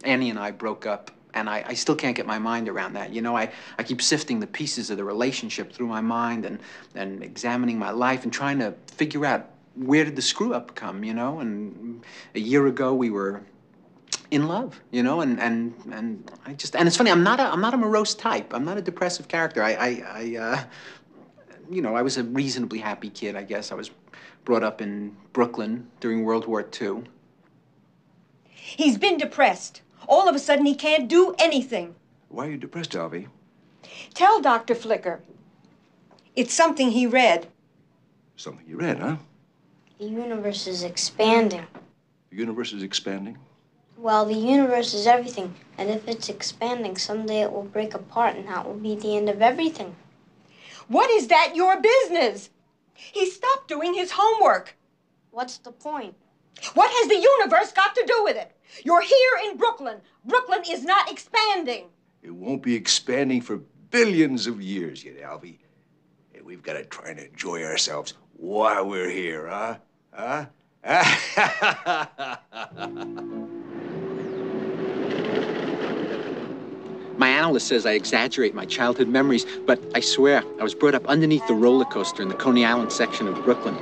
Annie and I broke up, and I still can't get my mind around that. You know, I keep sifting the pieces of the relationship through my mind and examining my life and trying to figure out where did the screw-up come, you know? And a year ago, we were in love, you know, and I just, and it's funny, I'm not a morose type. I'm not a depressive character. You know, I was a reasonably happy kid, I guess. I was brought up in Brooklyn during World War II. He's been depressed. All of a sudden, he can't do anything. Why are you depressed, Alvy? Tell Dr. Flicker. It's something he read. Something you read, huh? The universe is expanding. The universe is expanding? Well, the universe is everything, and if it's expanding, someday it will break apart, and that will be the end of everything. What is that your business? He stopped doing his homework. What's the point? What has the universe got to do with it? You're here in Brooklyn. Brooklyn is not expanding. It won't be expanding for billions of years yet, Alvy. And we've got to try and enjoy ourselves while we're here, huh? Huh? My analyst says I exaggerate my childhood memories, but I swear I was brought up underneath the roller coaster in the Coney Island section of Brooklyn.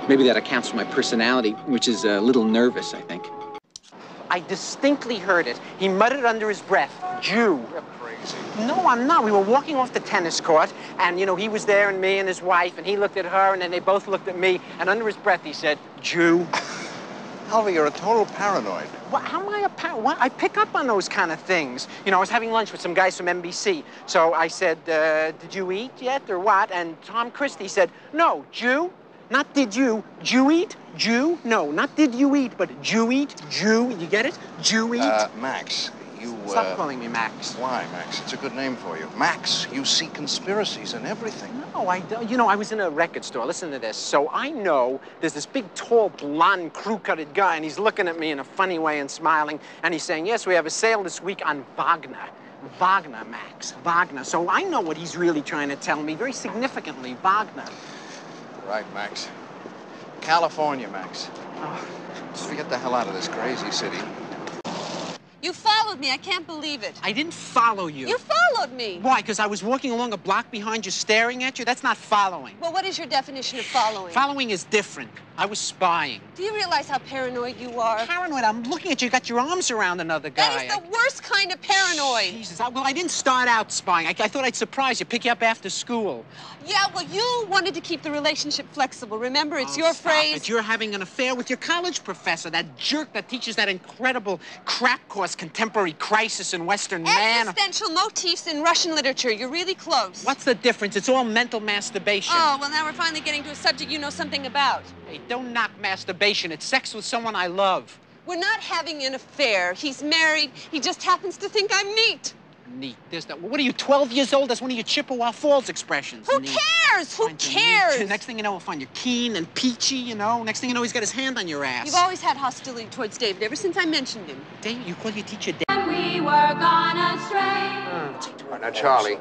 Maybe that accounts for my personality, which is a little nervous, I think. I distinctly heard it. He muttered under his breath, Jew. You're crazy. No, I'm not. We were walking off the tennis court, and, you know, he was there, and me and his wife, and he looked at her, and then they both looked at me, and under his breath he said, Jew. Alvy, you're a total paranoid. What, how am I a paranoid? I pick up on those kind of things. You know, I was having lunch with some guys from NBC, so I said, did you eat yet, or what? And Tom Christie said, no, Jew. Not did you, Jew eat, Jew? No, not did you eat, but Jew eat, Jew, you get it? Jew eat? Max, you, Stop calling me Max. Why, Max? It's a good name for you. Max, you see conspiracies in everything. No, I don't. You know, I was in a record store. Listen to this. So I know there's this big, tall, blonde, crew-cutted guy, and he's looking at me in a funny way and smiling, and he's saying, yes, we have a sale this week on Wagner. Wagner, Max, Wagner. So I know what he's really trying to tell me, very significantly, Wagner. Right, Max. California, Max. Oh. Just get the hell out of this crazy city. You followed me. I can't believe it. I didn't follow you. You followed me. Why? Because I was walking along a block behind you staring at you? That's not following. Well, what is your definition of following? Following is different. I was spying. Do you realize how paranoid you are? Paranoid? I'm looking at you. You got your arms around another guy. That is the worst kind of paranoid. Jesus. Well, I didn't start out spying. I thought I'd surprise you, pick you up after school. Yeah, well, you wanted to keep the relationship flexible. Remember, it's your stop phrase. it. You're having an affair with your college professor, that jerk that teaches that incredible crap course, Contemporary Crisis in Western Man. Existential motifs in Russian literature. You're really close. What's the difference? It's all mental masturbation. Oh, well, now we're finally getting to a subject you know something about. Hey, don't knock masturbation. It's sex with someone I love. We're not having an affair. He's married. He just happens to think I'm neat. Neat. There's that. What are you, 12 years old? That's one of your Chippewa Falls expressions. Who Neat. cares? Who cares? Neat. Next thing you know, we'll find you keen and peachy, you know. Next thing you know, he's got his hand on your ass. You've always had hostility towards David ever since I mentioned him. David? You call your teacher David? And we were gone astray. Now, Charlie,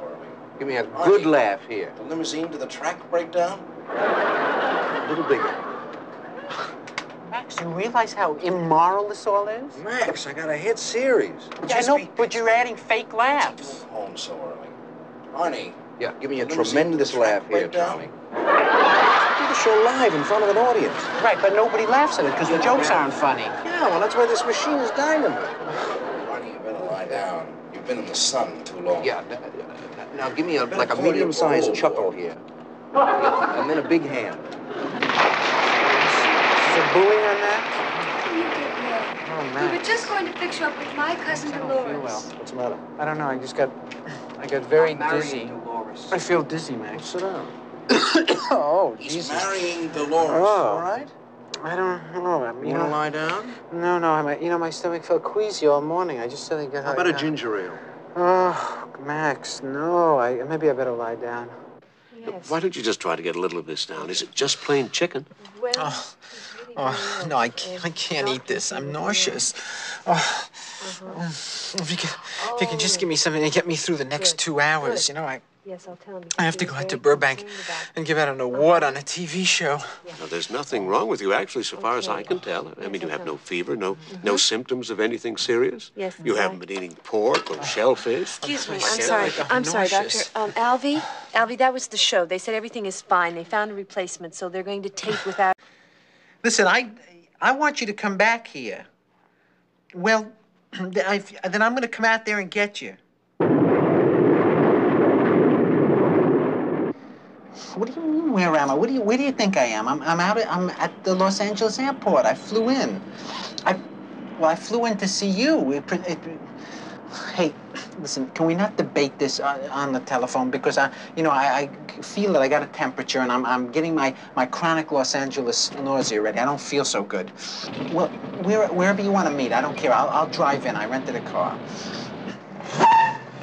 give me a good laugh here. The limousine to the track breakdown? A little bigger. Max, you realize how immoral this all is? Max, I got a hit series. Yeah, I know, but you're adding fake laughs. Home so early. Arnie. Yeah, give me a limousine tremendous to the track laugh here, breakdown? Charlie. Do the show live in front of an audience. Right, but nobody laughs at it because the jokes aren't funny. Yeah, well, that's why this machine is dynamite. Arnie, you better lie down. You've been in the sun too long. Yeah, now give me like a medium-sized chuckle here. Yeah, and then a big hand. Is there booing on that? You did well. Oh, We man. were just going to fix you up with my cousin I don't feel Dolores. well. What's the matter? I don't know. I got very dizzy. I feel dizzy, Max. Sit down. Oh, He's Jesus. marrying Dolores. Oh. All right? I don't know. I mean, You want to lie down? No. My stomach felt queasy all morning. I just didn't get How about a ginger ale? Oh, Max, no. Maybe I better lie down. Yes. Why don't you just try to get a little of this down? Is it just plain chicken? Well, Oh, no, I can't eat this. I'm nauseous. If you can just give me something to get me through the next 2 hours, you know, Yes, I'll tell him. I have to go out to Burbank and give out an award on a TV show. Now, there's nothing wrong with you, actually, so far as I can tell. I mean, you have no fever, no symptoms of anything serious. Yes, You haven't been eating pork or shellfish. Excuse me, I'm I'm sorry, Doctor. nauseous. Alvy, that was the show. They said everything is fine. They found a replacement, so they're going to tape without. Listen, I want you to come back here. Well, then I'm going to come out there and get you. What do you mean, where am I? Where do you think I am? I'm at the Los Angeles airport. I flew in. I flew in to see you. Hey, listen, can we not debate this on the telephone? Because I feel that I got a temperature and I'm getting my chronic Los Angeles nausea ready. I don't feel so good. Well, wherever you want to meet, I don't care. I'll drive in. I rented a car.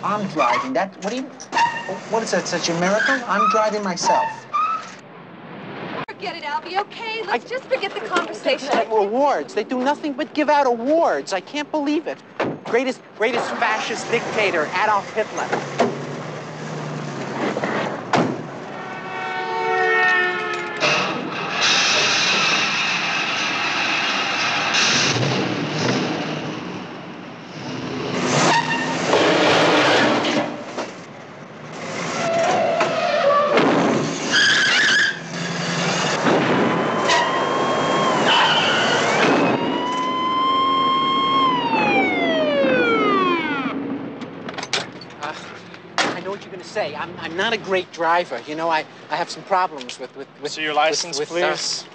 I'm driving. What is that, such a miracle? I'm driving myself. Forget it, Alvy, okay? Let's just forget the conversation. Awards. They do nothing but give out awards. I can't believe it. Greatest fascist dictator, Adolf Hitler. Say, I'm not a great driver. You know, I have some problems with So your license, please?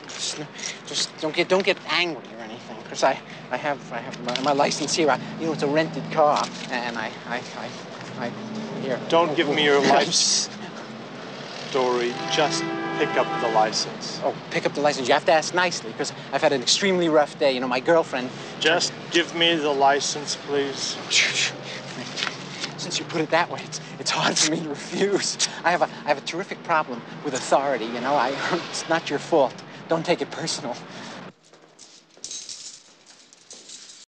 Just don't get angry or anything, because I have my license here. It's a rented car, and I here. Don't give me your life story. Just pick up the license. Oh, pick up the license. You have to ask nicely, because I've had an extremely rough day. You know, my girlfriend. Just give me the license, please. Since you put it that way, it's hard for me to refuse. I have a terrific problem with authority, you know. It's not your fault. Don't take it personal.